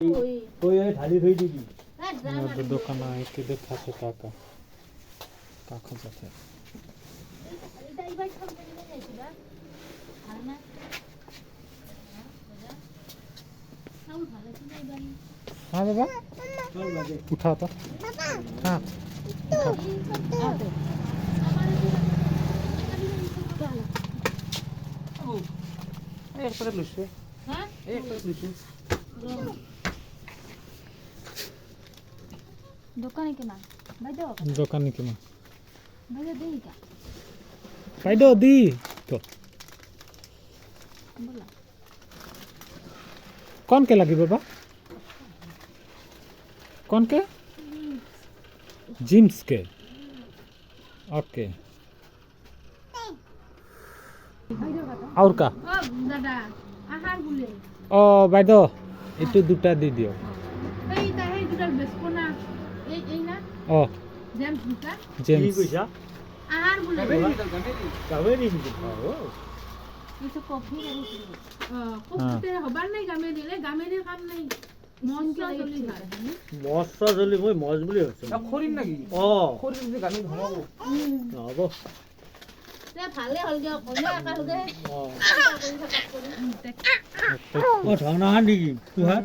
ওই ঢালি ধুই দিবি দোকান আইতে দেখাছে কাকা কাকা যাচ্ছে हाँ बाबा उठा तो हाँ एक प्लेट लूसी एक प्लेट लूसी দোকানে কিনা বাইদেউ দোকানে কিনা বাইদেউ দেই কা বাইদেউ দি তো বলা कौन के लगी बाबा कौन के जिम्स के ओके और का ও দাদা আহার গুলে ओ বাইদেউ একটু দুটা দি দিও এই তা এই দুটার বেসবো না এই না ও জেমস দুটা কি জেমস কইছা আহার গুলে কাবেরি ও কিছু কফি কফিতে হবার নাই গামের কাম নাই মঞ্চা চলি যায় মস্ত জলি মই মজ বুলি হচ্ছে খরিন নাকি ও খরিন যে গানি ঘমাবো হ'ব তে ভালে হল গে কইয়া আকা হল গে ও ধনা নেকি তুহা